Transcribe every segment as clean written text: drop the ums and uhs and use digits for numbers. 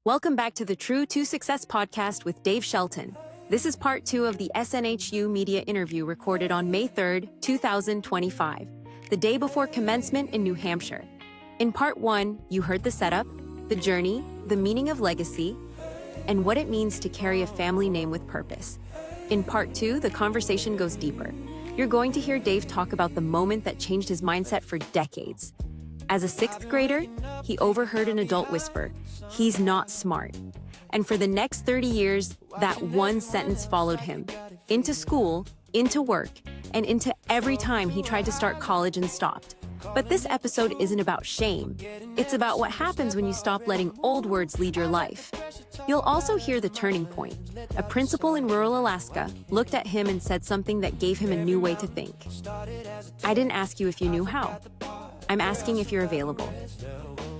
Welcome back to the True to Success podcast with Dave Shelton. This is part 2 of the SNHU media interview recorded on May 3rd, 2025, the day before commencement in New Hampshire. In part 1, you heard the setup, the journey, the meaning of legacy, and what it means to carry a family name with purpose. In part 2, the conversation goes deeper. You're going to hear Dave talk about the moment that changed his mindset for decades. As a 6th grader, he overheard an adult whisper, "He's not smart." And for the next 30 years, that one sentence followed him. Into school, into work, and into every time he tried to start college and stopped. But this episode isn't about shame. It's about what happens when you stop letting old words lead your life. You'll also hear the turning point. A principal in rural Alaska looked at him and said something that gave him a new way to think. "I didn't ask you if you knew how. I'm asking if you're available."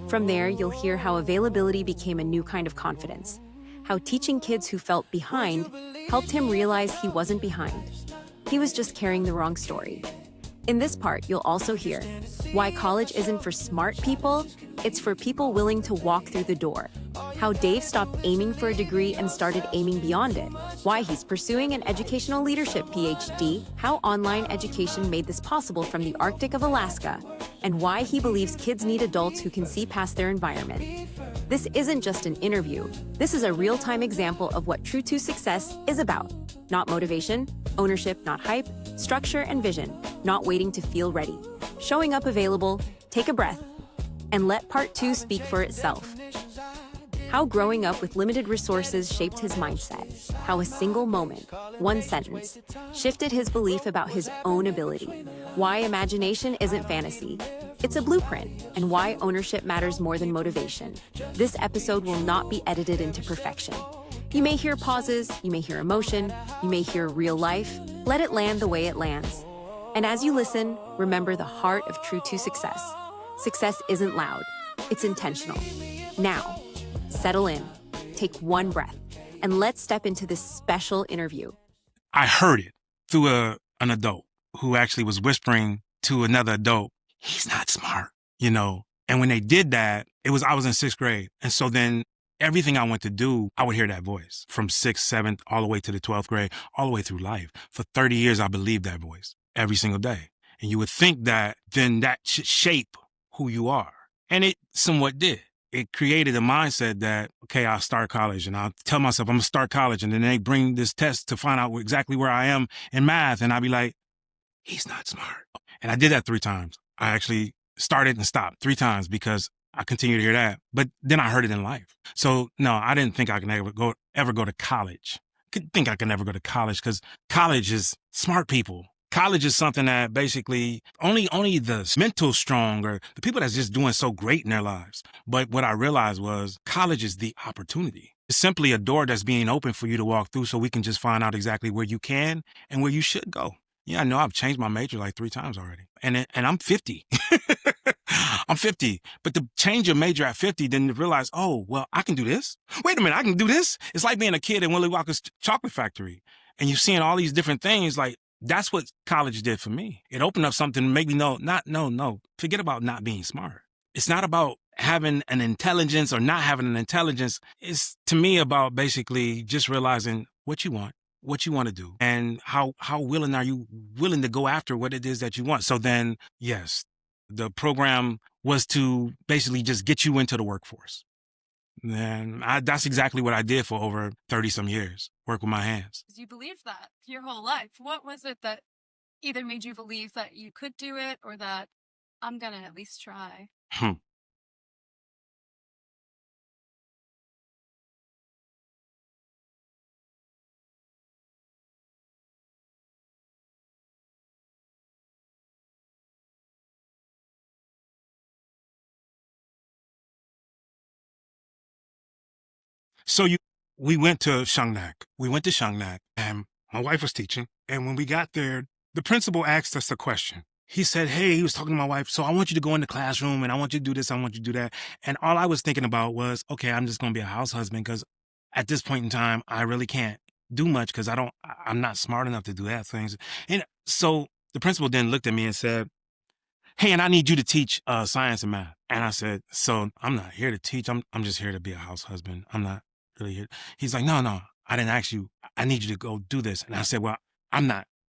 From there, you'll hear how availability became a new kind of confidence, how teaching kids who felt behind helped him realize he wasn't behind. He was just carrying the wrong story. In this part, you'll also hear why college isn't for smart people, it's for people willing to walk through the door. How Dave stopped aiming for a degree and started aiming beyond it. Why he's pursuing an educational leadership PhD, how online education made this possible from the Arctic of Alaska, and why he believes kids need adults who can see past their environment. This isn't just an interview. This is a real-time example of what True to Success is about. Not motivation, ownership, not hype, structure and vision, not waiting to feel ready. Showing up available, take a breath, and let part 2 speak for itself. How growing up with limited resources shaped his mindset. How a single moment, one sentence, shifted his belief about his own ability. Why imagination isn't fantasy. It's a blueprint, and why ownership matters more than motivation. This episode will not be edited into perfection. You may hear pauses, you may hear emotion, you may hear real life. Let it land the way it lands. And as you listen, remember the heart of True to Success. Success isn't loud, it's intentional. Now, settle in, take one breath, and let's step into this special interview. I heard it through an adult who actually was whispering to another adult, "He's not smart," And when they did that, I was in 6th grade. And so then everything I went to do, I would hear that voice from 6th, 7th, all the way to the 12th grade, all the way through life. For 30 years, I believed that voice every single day. And you would think that then that should shape who you are. And it somewhat did. It created a mindset that, okay, I'll start college and I'll tell myself I'm going to start college. And then they bring this test to find out exactly where I am in math. And I'll be like, "He's not smart." And I did that 3 times. I actually started and stopped 3 times because I continued to hear that. But then I heard it in life. So no, I didn't think I could ever go to college. I didn't think I could never go to college because college is smart people. College is something that basically only the mental strong or the people that's just doing so great in their lives. But what I realized was college is the opportunity. It's simply a door that's being open for you to walk through so we can just find out exactly where you can and where you should go. Yeah, I know I've changed my major like 3 times already. And I'm 50. I'm 50. But to change your major at 50, then to realize, oh, well, I can do this. Wait a minute, I can do this. It's like being a kid in Willy Wonka's chocolate factory. And you're seeing all these different things. Like, that's what college did for me. It opened up something to make me know, no. Forget about not being smart. It's not about having an intelligence or not having an intelligence. It's, to me, about basically just realizing what you want to do, and how willing are you to go after what it is that you want. So then, yes, the program was to basically just get you into the workforce. And that's exactly what I did for over 30 some years, work with my hands. You believed that your whole life. What was it that either made you believe that you could do it or that I'm going to at least try? So we went to Shungnak, and my wife was teaching. And when we got there, the principal asked us a question. He said, "Hey," he was talking to my wife, "so I want you to go in the classroom and I want you to do this, I want you to do that." And all I was thinking about was, okay, I'm just going to be a house husband because at this point in time, I really can't do much because I'm not smart enough to do that things. And so the principal then looked at me and said, hey, and I need you to teach science and math. And I said, so I'm not here to teach. I'm just here to be a house husband. I'm not really here. He's like, no, I didn't ask you. I need you to go do this. And I said, well, I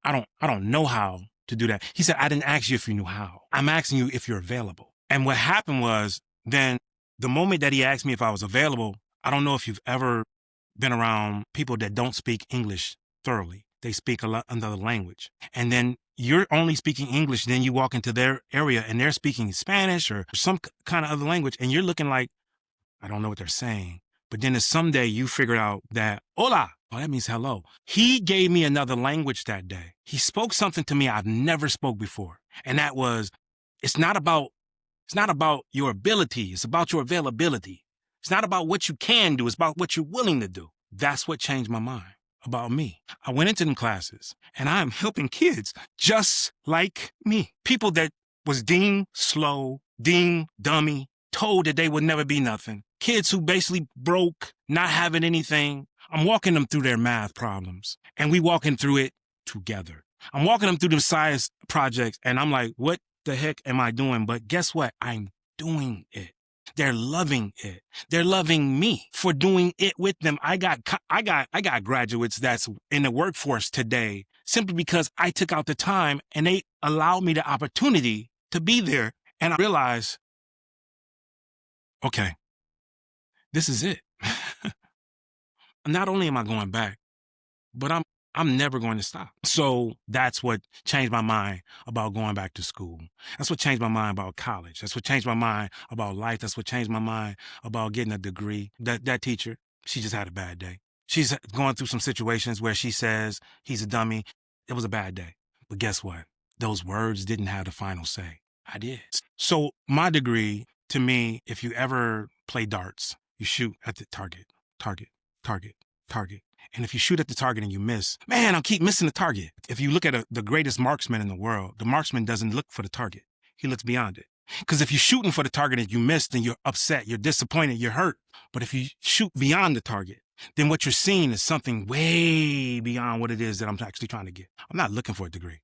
don't know how to do that. He said, I didn't ask you if you knew how. I'm asking you if you're available. And what happened was then the moment that he asked me if I was available, I don't know if you've ever been around people that don't speak English thoroughly. They speak another language. And then you're only speaking English, then you walk into their area and they're speaking Spanish or some kind of other language, and you're looking like, I don't know what they're saying. But then someday you figured out that, hola, oh, that means hello. He gave me another language that day. He spoke something to me I've never spoke before. And that was, it's not about your ability. It's about your availability. It's not about what you can do. It's about what you're willing to do. That's what changed my mind about me. I went into them classes and I'm helping kids just like me. People that was deemed slow, deemed dummy, told that they would never be nothing. Kids who basically broke, not having anything. I'm walking them through their math problems and we walking through it together. I'm walking them through the science projects and I'm like, what the heck am I doing? But guess what? I'm doing it. They're loving it. They're loving me for doing it with them. I got graduates that's in the workforce today simply because I took out the time and they allowed me the opportunity to be there. And I realized, okay, this is it. Not only am I going back, but I'm never going to stop. So that's what changed my mind about going back to school. That's what changed my mind about college. That's what changed my mind about life. That's what changed my mind about getting a degree. That teacher, she just had a bad day. She's going through some situations where she says he's a dummy. It was a bad day. But guess what? Those words didn't have the final say. I did. So my degree, to me, if you ever play darts, you shoot at the target. And if you shoot at the target and you miss, man, I'll keep missing the target. If you look at the greatest marksman in the world, the marksman doesn't look for the target. He looks beyond it. Because if you're shooting for the target and you miss, then you're upset, you're disappointed, you're hurt. But if you shoot beyond the target, then what you're seeing is something way beyond what it is that I'm actually trying to get. I'm not looking for a degree.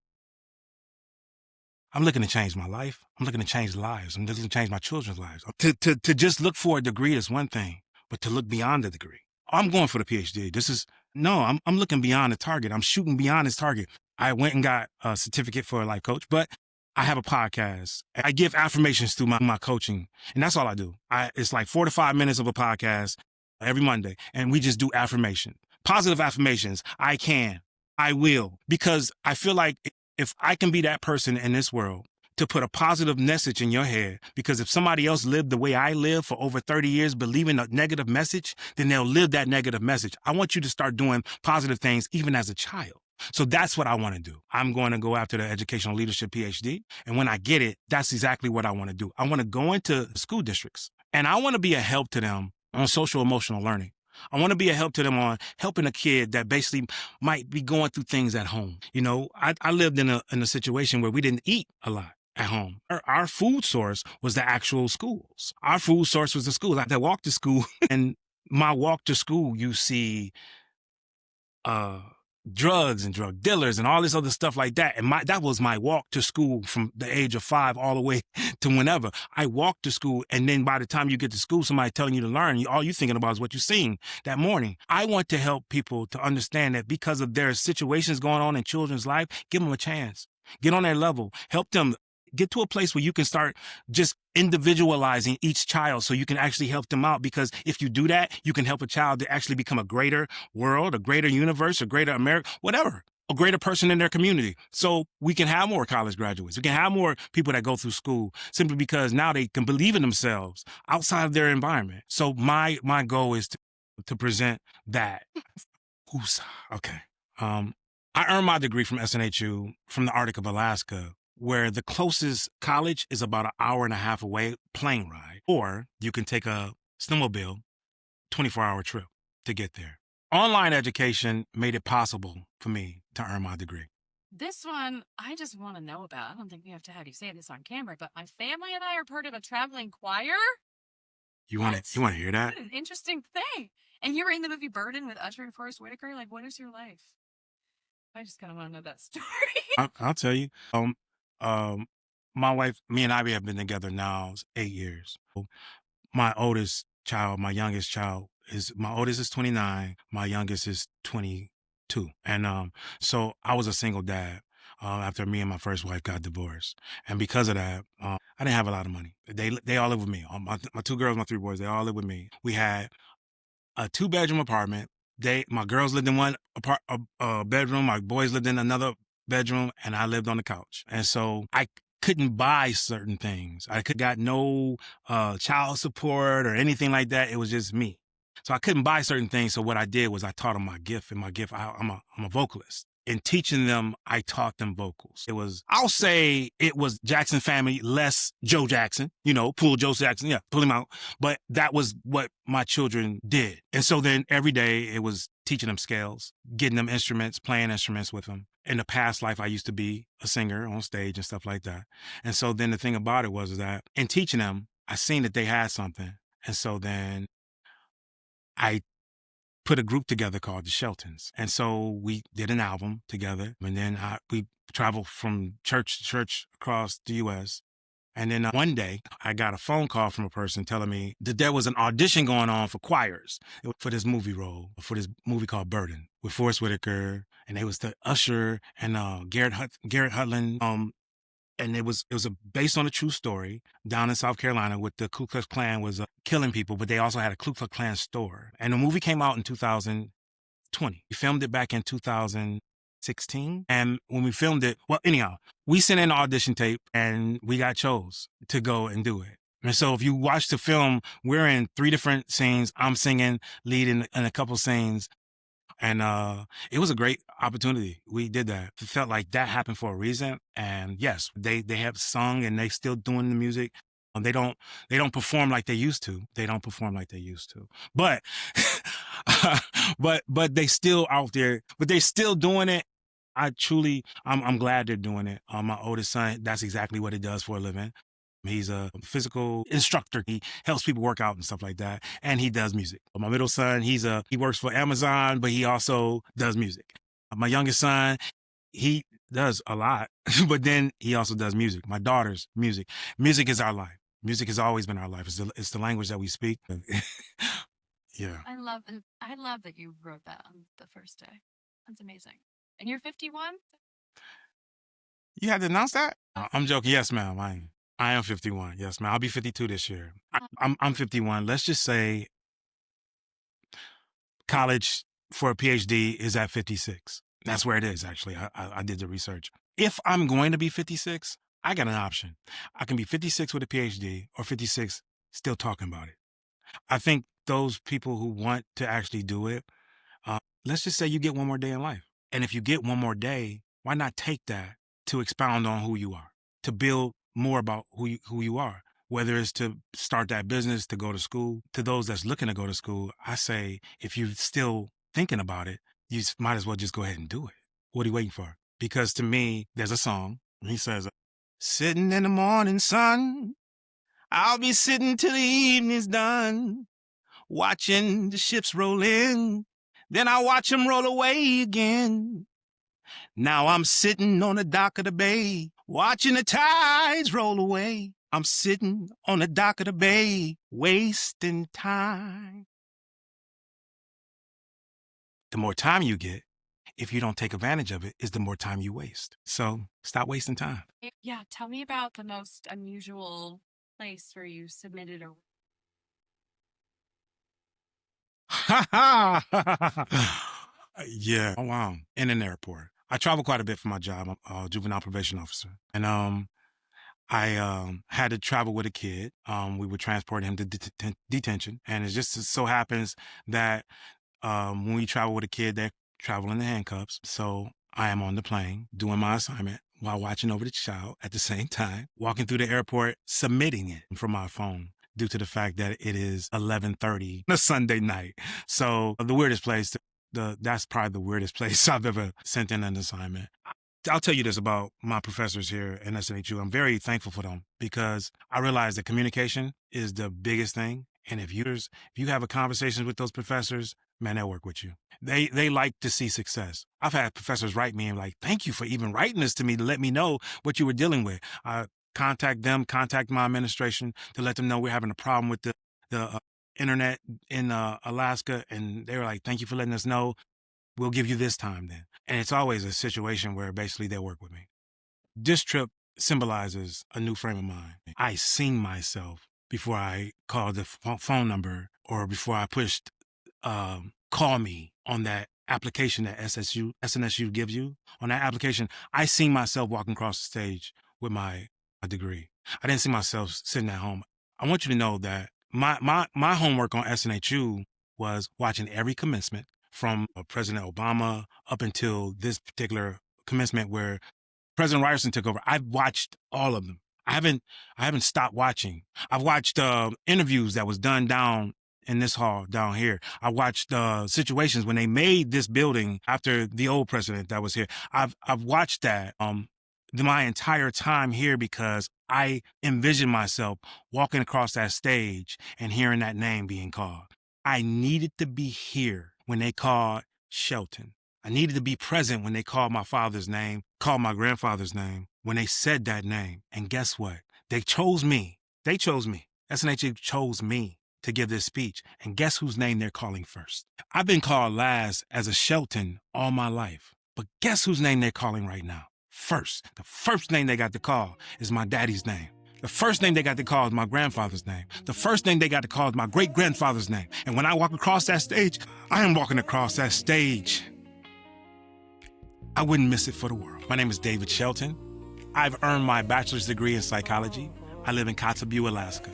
I'm looking to change my life. I'm looking to change lives. I'm looking to change my children's lives. To just look for a degree is one thing, but to look beyond the degree. I'm going for the PhD. I'm looking beyond the target. I'm shooting beyond his target. I went and got a certificate for a life coach, but I have a podcast. I give affirmations through my coaching, and that's all I do. It's like 4 to 5 minutes of a podcast every Monday, and we just do affirmation, positive affirmations. I can, I will, because I feel like if I can be that person in this world to put a positive message in your head, because if somebody else lived the way I live for over 30 years, believing a negative message, then they'll live that negative message. I want you to start doing positive things even as a child. So that's what I want to do. I'm going to go after the educational leadership PhD. And when I get it, that's exactly what I want to do. I want to go into school districts and I want to be a help to them on social emotional learning. I want to be a help to them on helping a kid that basically might be going through things at home. You know, I lived in a situation where we didn't eat a lot at home. Our food source was the actual schools. Our food source was the schools. I walked to school, and my walk to school, you see drugs and drug dealers and all this other stuff like that. And that was my walk to school from the age of 5 all the way to whenever. I walked to school, and then by the time you get to school, somebody telling you to learn, all you're thinking about is what you're seeing that morning. I want to help people to understand that because of their situations going on in children's life, give them a chance. Get on their level. Help them get to a place where you can start just individualizing each child so you can actually help them out. Because if you do that, you can help a child to actually become a greater world, a greater universe, a greater America, whatever, a greater person in their community. So we can have more college graduates. We can have more people that go through school simply because now they can believe in themselves outside of their environment. So my goal is to present that. Okay. I earned my degree from SNHU from the Arctic of Alaska, where the closest college is about an hour and a half away, plane ride, or you can take a snowmobile, 24-hour trip to get there. Online education made it possible for me to earn my degree. This one, I just want to know about. I don't think we have to have you say this on camera, but my family and I are part of a traveling choir. You want to hear that? What an interesting thing. And you were in the movie Burden with Usher and Forrest Whitaker. Like, what is your life? I just kind of want to know that story. I'll tell you. My wife, me and Ivy have been together now 8 years. My oldest child, my youngest child my oldest is 29, my youngest is 22. And so I was a single dad after me and my first wife got divorced. And because of that, I didn't have a lot of money. They all live with me. My two girls, my three boys, they all live with me. We had a 2-bedroom apartment. My girls lived in one bedroom. My boys lived in another bedroom, and I lived on the couch. And so I couldn't buy certain things. I got no child support or anything like that. It was just me. So I couldn't buy certain things. So what I did was I taught them my gift, and my gift, I'm a vocalist. In teaching them, I taught them vocals. I'll say it was Jackson Family, less Joe Jackson, pull Joe Jackson, yeah, pull him out. But that was what my children did. And so then every day it was teaching them scales, getting them instruments, playing instruments with them. In the past life, I used to be a singer on stage and stuff like that. And so then the thing about it was that in teaching them, I seen that they had something. And so then I put a group together called the Sheltons. And so we did an album together. And then we traveled from church to church across the U.S. And then one day I got a phone call from a person telling me that there was an audition going on for choirs for this movie role, for this movie called Burden with Forrest Whitaker. And it was the Usher and Garrett Hudlin. And it was based on a true story down in South Carolina with the Ku Klux Klan was killing people, but they also had a Ku Klux Klan store. And the movie came out in 2020. We filmed it back in 2016. And when we filmed it, well, anyhow, we sent in an audition tape and we got chose to go and do it. And so if you watch the film, we're in 3 different scenes. I'm singing, leading in a couple scenes. And it was a great opportunity. We did that. It felt like that happened for a reason. And yes, they have sung and they still doing the music. They don't perform like they used to. But but they still out there. But they're still doing it. I'm glad they're doing it. My oldest son, that's exactly what he does for a living. He's a physical instructor. He helps people work out and stuff like that. And he does music. My middle son, he works for Amazon, but he also does music. My youngest son, he does a lot, but then he also does music. My daughter's music. Music is our life. Music has always been our life. It's the language that we speak. Yeah. I love that you wrote that on the first day. That's amazing. And you're 51? You had to announce that? I'm joking. Yes, ma'am. I am 51. Yes, ma'am. I'll be 52 this year. I'm 51. Let's just say college for a PhD is at 56. That's where it is, actually. I did the research. If I'm going to be 56, I got an option. I can be 56 with a PhD or 56 still talking about it. I think those people who want to actually do it, let's just say you get one more day in life. And if you get one more day, why not take that to expound on who you are, to build more about who you are, whether it's to start that business, to go to school. To those that's looking to go to school, I say, if you're still thinking about it, you might as well just go ahead and do it. What are you waiting for? Because to me, there's a song. He says, sitting in the morning sun, I'll be sitting till the evening's done, watching the ships roll in, then I'll watch them roll away again. Now I'm sitting on the dock of the bay, watching the tides roll away. I'm sitting on the dock of the bay, wasting time. The more time you get, if you don't take advantage of it, is the more time you waste. So stop wasting time. Yeah, tell me about the most unusual place where you submitted a... Yeah. Oh, wow. In an airport. I travel quite a bit for my job. I'm a juvenile probation officer. And I had to travel with a kid. We would transport him to detention. And it just so happens that when we travel with a kid, they're traveling in handcuffs. So I am on the plane doing my assignment while watching over the child at the same time, walking through the airport, submitting it from my phone due to the fact that it is 11:30 on a Sunday night. So the weirdest place, that's probably the weirdest place I've ever sent in an assignment. I'll tell you this about my professors here in SNHU. I'm very thankful for them because I realize that communication is the biggest thing. And if you have a conversation with those professors, man, they'll work with you. They like to see success. I've had professors write me and like, thank you for even writing this to me to let me know what you were dealing with. contact them, contact my administration to let them know we're having a problem with the internet in Alaska. And they were like, thank you for letting us know. We'll give you this time then. And it's always a situation where basically they work with me. This trip symbolizes a new frame of mind. I seen myself before I called the phone number or before I pushed call me on that application that SNSU gives you. On that application, I seen myself walking across the stage with my degree. I didn't see myself sitting at home. I want you to know that my homework on SNHU was watching every commencement from President Obama up until this particular commencement where President Ryerson took over. I've watched all of them. I haven't stopped watching. I've watched interviews that was done down in this hall down here. I watched situations when they made this building after the old president that was here. I've watched that my entire time here because I envisioned myself walking across that stage and hearing that name being called. I needed to be here when they called Shelton. I needed to be present when they called my father's name, called my grandfather's name, when they said that name. And guess what? They chose me. They chose me. SNHU chose me to give this speech. And guess whose name they're calling first? I've been called last as a Shelton all my life. But guess whose name they're calling right now? First. The first name they got to call is my daddy's name. The first name they got to call is my grandfather's name. The first name they got to call is my great-grandfather's name. And when I walk across that stage, I am walking across that stage. I wouldn't miss it for the world. My name is David Shelton. I've earned my bachelor's degree in psychology. I live in Kotzebue, Alaska.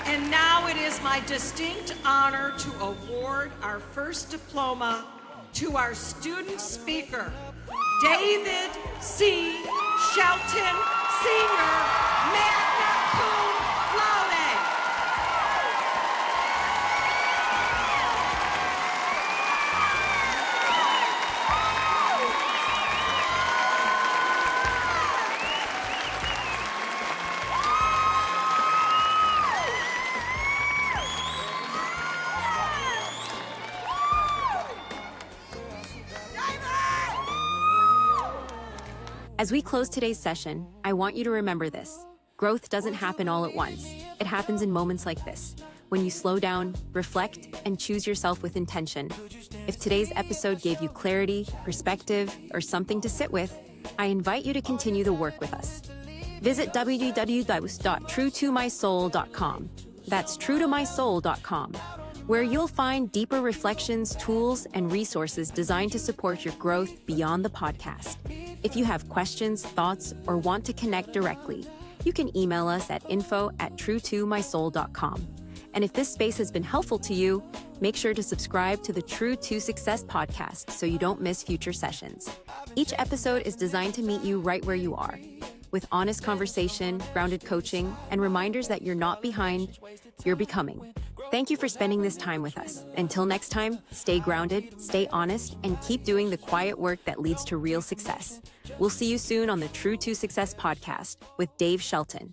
And now it is my distinct honor to award our first diploma to our student speaker, David C. Shelton, Sr., magna cum laude. As we close today's session, I want you to remember this. Growth doesn't happen all at once. It happens in moments like this, when you slow down, reflect, and choose yourself with intention. If today's episode gave you clarity, perspective, or something to sit with, I invite you to continue the work with us. Visit www.truetomysoul.com. That's truetomysoul.com, where you'll find deeper reflections, tools, and resources designed to support your growth beyond the podcast. If you have questions, thoughts, or want to connect directly, you can email us at info@truetomysoul.com. And if this space has been helpful to you, make sure to subscribe to the True to Success podcast so you don't miss future sessions. Each episode is designed to meet you right where you are, with honest conversation, grounded coaching, and reminders that you're not behind, you're becoming. Thank you for spending this time with us. Until next time, stay grounded, stay honest, and keep doing the quiet work that leads to real success. We'll see you soon on the True to Success podcast with Dave Shelton.